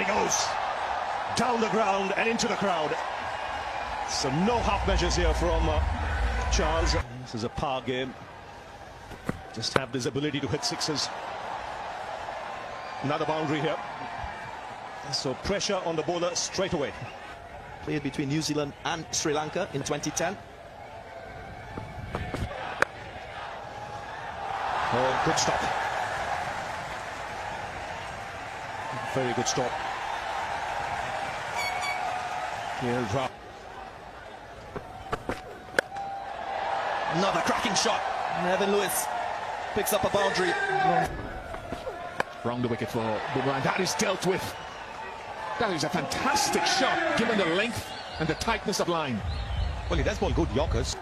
He goes down the ground and into the crowd. So no half measures here from Charles. This is a power game. Just have this ability to hit sixes. Another boundary here. So pressure on the bowler straight away. Played between New Zealand and Sri Lanka in 2010. Oh, good stop. Very good stop. He'll drop. Another cracking shot. Evan Lewis picks up a boundary. Wrong the wicket for Boomerang. That is dealt with. That is a fantastic shot, given the length and the tightness of line. Well, he does bowl good Yorkers.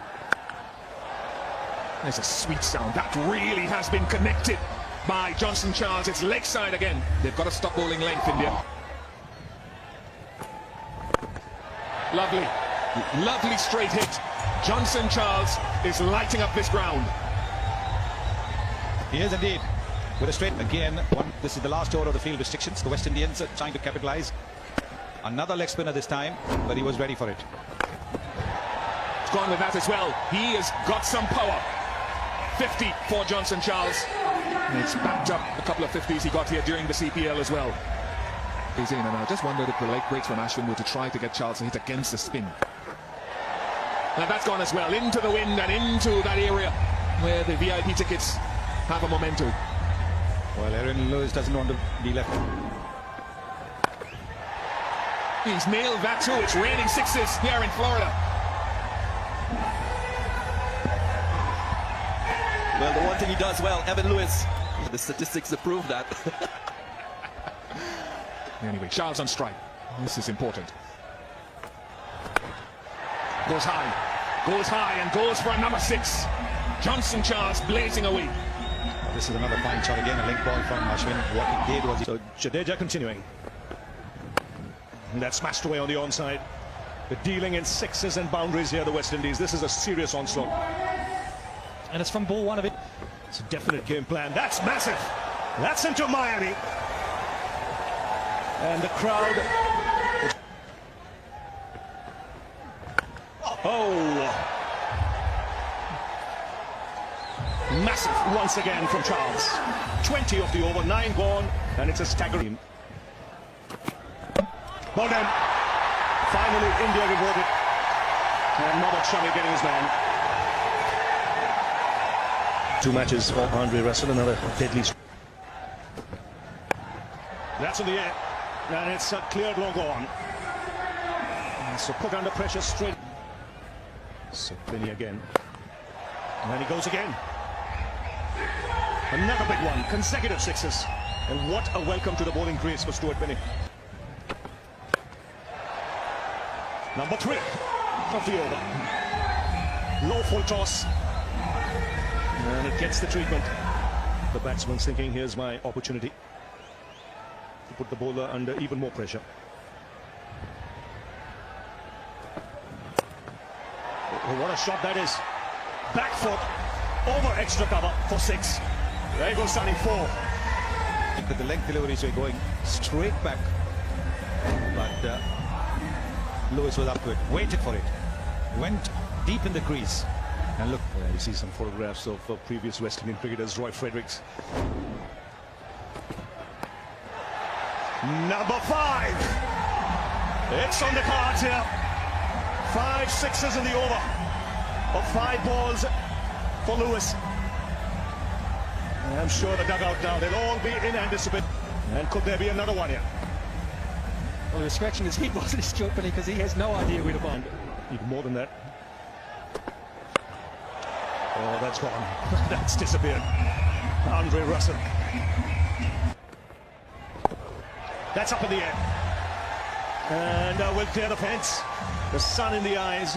There's a sweet sound. That really has been connected by Johnson Charles. It's leg side again. They've got to stop bowling length, India. Lovely. Lovely straight hit. Johnson Charles is lighting up this ground. He is indeed. With a straight again. This is the last over of the field restrictions. The West Indians are trying to capitalize. Another leg spinner this time, but he was ready for it. It's gone with that as well. He has got some power. 50 for Johnson Charles. And it's backed up a couple of 50s he got here during the CPL as well. He's in, and I just wondered if the leg breaks from Ashwin were to try to get Charles to hit against the spin. And that's gone as well, into the wind and into that area where the VIP tickets have a memento. Well, Aaron Lewis doesn't want to be left. He's nailed that too. It's raining sixes here in Florida. Well, the one thing he does well, Evan Lewis, the statistics that prove that. Anyway, Charles on strike. This is important. Goes high and goes for a number 6. Johnson Charles blazing away. This is another fine shot again, a link ball from Ashwin. What he did was... So Jadeja continuing. And that's smashed away on the onside. They're dealing in sixes and boundaries here, the West Indies. This is a serious onslaught. And it's from ball one of it. It's a definite game plan. That's massive. That's into Miami. And the crowd... Oh! Massive once again from Charles. 20 of the over, 9 gone, and it's a staggering. Well done. Finally, India rewarded. And Mohammad Shami getting his man. 2 matches for Andre Russell, another deadly. That's in the air, and it's cleared long on. So put under pressure straight. So Finney again. And he goes again. Another big one, consecutive sixes. And what a welcome to the bowling crease for Stuart Finney. Number 3 of the over. Low full toss. And it gets the treatment. The batsman's thinking, here's my opportunity to put the bowler under even more pressure. Oh, what a shot that is. Back foot, over extra cover for 6. There goes Sunny 4. With the length deliveries were going straight back. But Lewis was up to it, waited for it. Went deep in the crease. And look, you see some photographs of previous West Indian cricketers, Roy Fredericks. Number 5. It's on the cards here. 5 sixes in the over of 5 balls for Lewis. I'm sure the dugout now, they'll all be in anticipation. And could there be another one here? Well, he's scratching his head, wasn't he, Stuart Finney, because he has no idea where to find it. Even more than that. Oh, that's gone. That's disappeared. Andre Russell. That's up in the air. And we'll clear the fence. The sun in the eyes.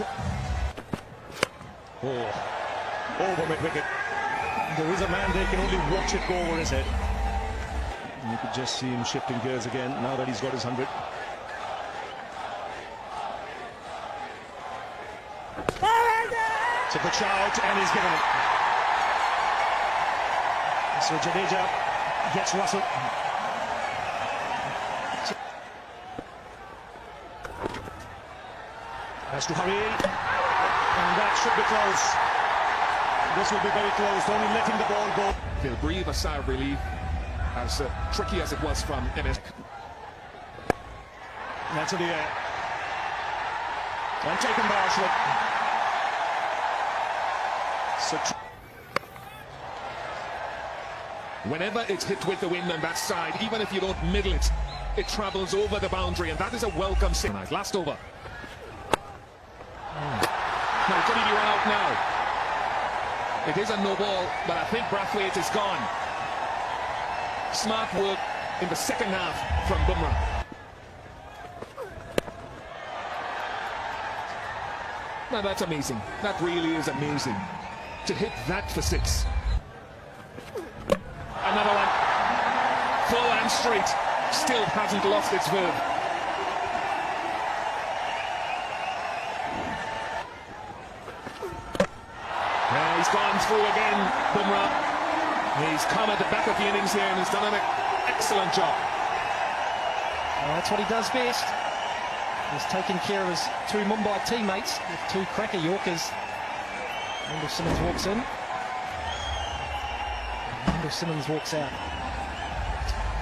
Oh, over mid-wicket. There is a man there, can only watch it go over his head. And you could just see him shifting gears again now that he's got his 100. It's a good shout, and he's given it. So Jadeja gets Russell. Has to hurry, and that should be close. This will be very close, only letting the ball go. They'll breathe a sigh of relief, as tricky as it was from MS. That's in the air. And taken by Ashwin. So whenever it's hit with the wind on that side, even if you don't middle it, it travels over the boundary, and that is a welcome signal. Last over. Now, could he be run out now? It is a no ball, but I think Brathwaite is gone. Smart work in the second half from Bumrah. Now that's amazing. That really is amazing. To hit that for 6. Another one. Full and straight. Still hasn't lost its verve. He's gone through again, Bumrah. He's come at the back of the innings here and he's done an excellent job. That's what he does best. He's taking care of his 2 Mumbai teammates with 2 cracker Yorkers. Wendell Simmons walks in. Wendell Simmons walks out.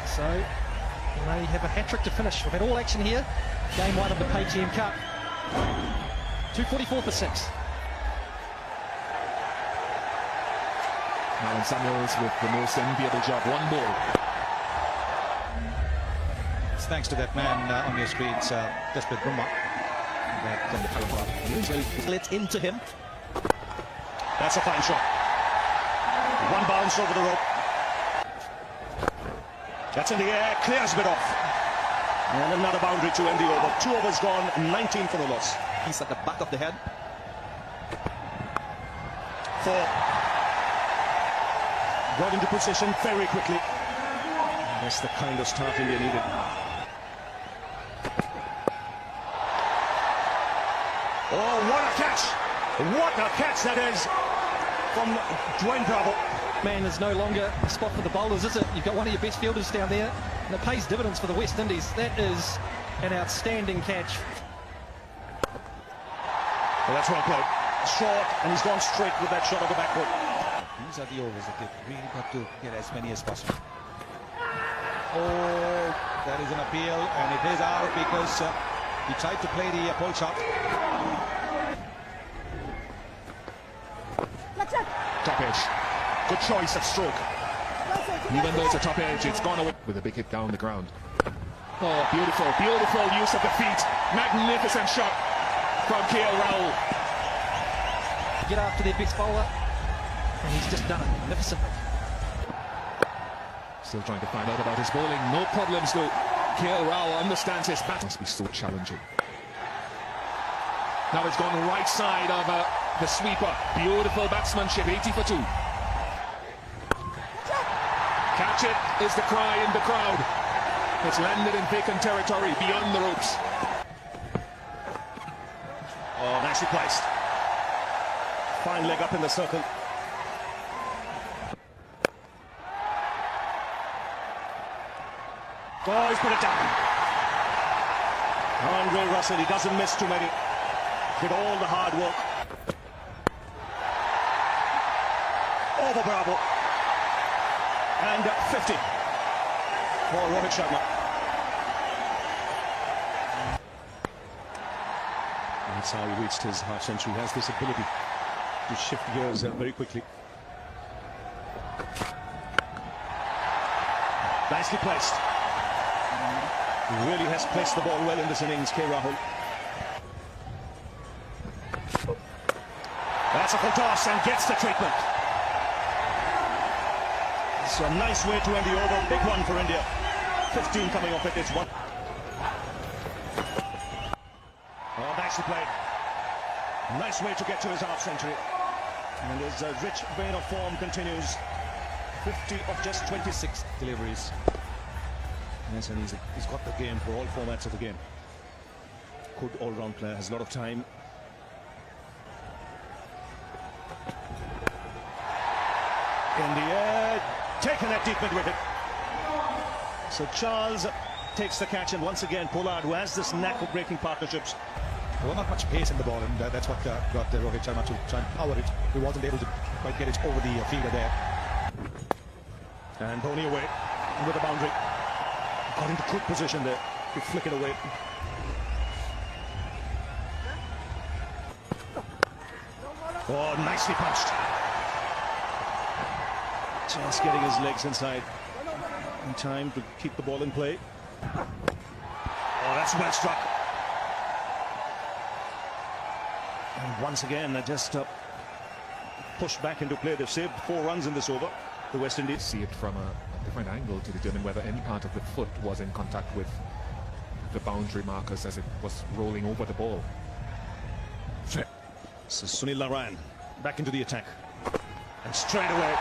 So, he may have a hat-trick to finish. We've had all action here. Game 1 of the Paytm Cup. 244 for 6. Alan Samuels with the most enviable job. 1 ball. It's thanks to that man on your screens, Jasprit Bumrah. It's into him. that's a fine shot. 1 bounce over the rope. That's in the air, clears a bit off. And another boundary to end the over. 2 overs gone, 19 for the loss. He's at the back of the head. 4. Got into position very quickly. That's the kind of start India needed. Oh, what a catch! What a catch that is from Dwayne Bravo. Man, is no longer a spot for the bowlers, is it? You've got one of your best fielders down there, and it pays dividends for the West Indies. That is an outstanding catch. Well, that's well played. Short, and he's gone straight with that shot of the backward. These are the overs that they've really got to get as many as possible. Oh, that is an appeal, and it is out because he tried to play the pull shot. Top edge. Good choice of stroke. Even though it's a top edge, it's gone away with a big hit down the ground. Oh, beautiful, beautiful use of the feet. Magnificent shot from KL Rahul. Get after their best bowler, and he's just done it magnificently. Still trying to find out about his bowling. No problems though. KL Rahul understands his bat. Must be so challenging. Now it's gone right side of the sweeper. Beautiful batsmanship, 80 for 2. Catch it is the cry in the crowd. It's landed in vacant territory beyond the ropes. Oh, nicely placed. Fine leg up in the circle. Oh, he's put it down. Andre Russell, he doesn't miss too many. With all the hard work. Over Bravo. And 50 for Rohit Sharma. That's how he reached his half century. He has this ability to shift gears very quickly. Nicely placed. He really has placed the ball well in this innings, K. Rahul. That's a full toss and gets the treatment. So a nice way to end the over. Big one for India. 15 coming off it. It's 1. Oh, nicely played. Nice way to get to his half century. And his rich vein of form continues. 50 of just 26 deliveries. Yes, and he's got the game for all formats of the game. Good all-round player, has a lot of time. In the air, taking that deep mid wicket. So Charles takes the catch, and once again Pollard, who has this knack of breaking partnerships, There was not much pace in the ball, and that's what got Rohit Sharma to try and power it. He wasn't able to quite get it over the fielder there. And Dhoni away with the boundary. Got into good position there to flick it away. Oh, nicely punched. Just getting his legs inside in time to keep the ball in play. Oh, that's well struck. And once again, they just pushed back into play. They've saved 4 runs in this over, the West Indies. See it from a different angle to determine whether any part of the foot was in contact with the boundary markers as it was rolling over the ball. So Sunil Narayan back into the attack. And straight away,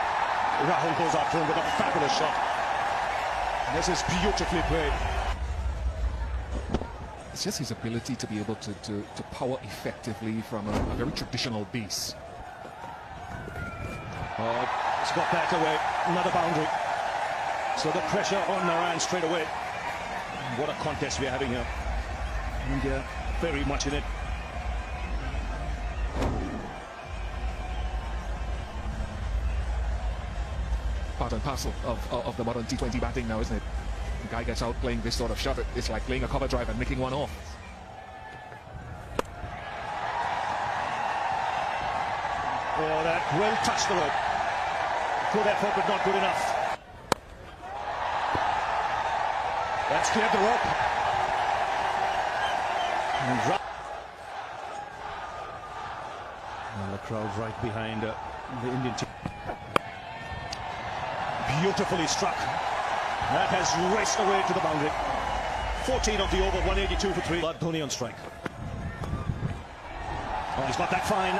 Rahul goes after him with a fabulous shot. And this is beautifully played. It's just his ability to be able to power effectively from a very traditional base. Oh, it's got that away. Another boundary. So the pressure on Narayan straight away. What a contest we're having here. India very much in it. Part and parcel of the modern T20 batting now, isn't it? The guy gets out playing this sort of shot. It's like playing a cover drive and nicking one off. Oh, that well touched the rope. Good effort, but not good enough. That's cleared the rope. And the crowd right behind the Indian team. Beautifully struck. That has raced away to the boundary. 14 of the over, 182 for 3. Dhoni on strike. Oh, he's got that fine.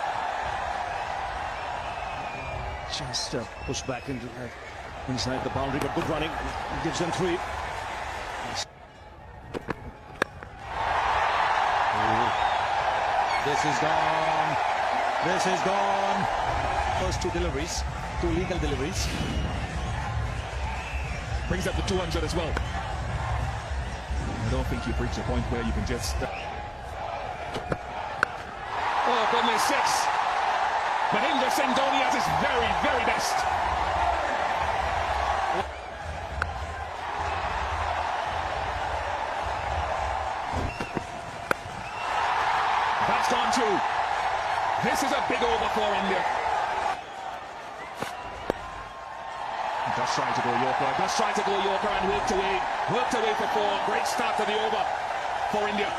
Just pushed back into inside the boundary, but good running. Gives them 3. This is gone. This is gone. First 2 deliveries, 2 legal deliveries. Brings up the 200 as well. I don't think you've reached a point where you can just... Oh, goodness sakes! Mahendra Singh Dhoni at his very, very best. That's gone too. This is a big over for India. Just trying to go Yorker, just trying to go Yorker and worked away for 4. Great start to the over for India.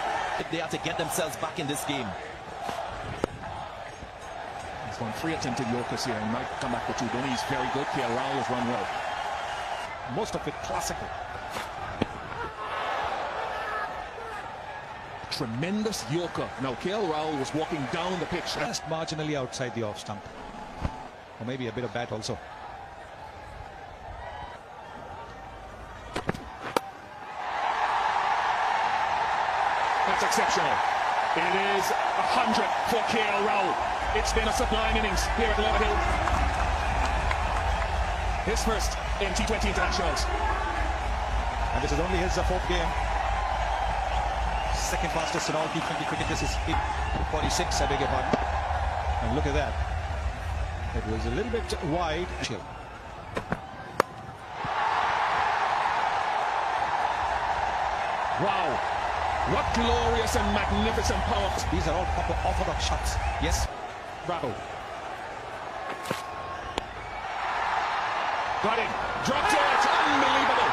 They have to get themselves back in this game. He's won 3 attempted Yorkers here and might come back with 2. Dhoni's very good. KL Rahul has run well. Most of it classical. Tremendous Yorker. Now KL Rahul was walking down the pitch. Just marginally outside the off stump. Or maybe a bit of bat also. That's exceptional. It is 100 for KL Rahul. It's been a sublime innings here at Lord Hill. His first in T20 internationals. And this is only his 4th game. Second fastest in all T20 cricket. This is 46, I beg your pardon. And look at that. It was a little bit wide. Chill. Wow. What glorious and magnificent power. These are all proper orthodox shots. Yes. Rahul. Got it. Dropped it. Unbelievable.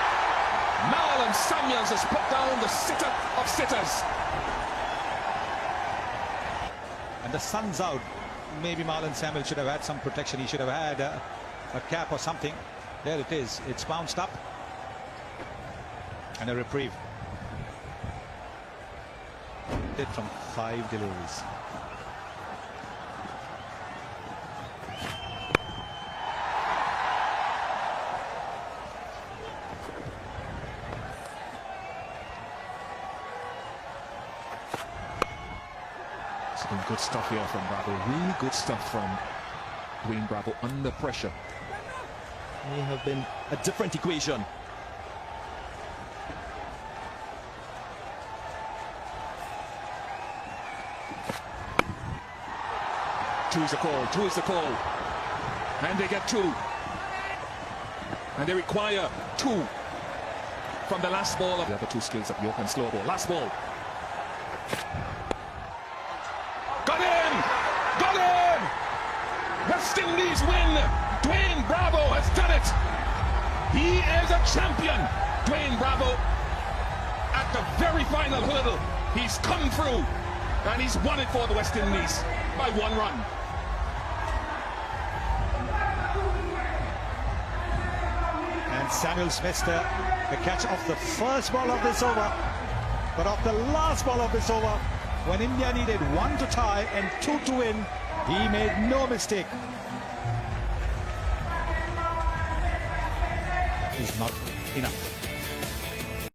Marlon Samuels has put down the sitter of sitters. And the sun's out. Maybe Marlon Samuel should have had some protection. He should have had a cap or something. There it is. It's bounced up. And a reprieve. From 5 deliveries. It's been good stuff here from Bravo. Really good stuff from Dwayne Bravo under pressure. May have been a different equation. Two is the call. Two is the call. And they get two. And they require two from the last ball of the other two skills of York and slow ball. Last ball. Got in! Got in! West Indies win! Dwayne Bravo has done it! He is a champion! Dwayne Bravo at the very final hurdle. He's come through and he's won it for the West Indies by 1 run. And Samuels missed the catch off the first ball of this over, but off the last ball of this over, when India needed 1 to tie and 2 to win, he made no mistake. Is not enough.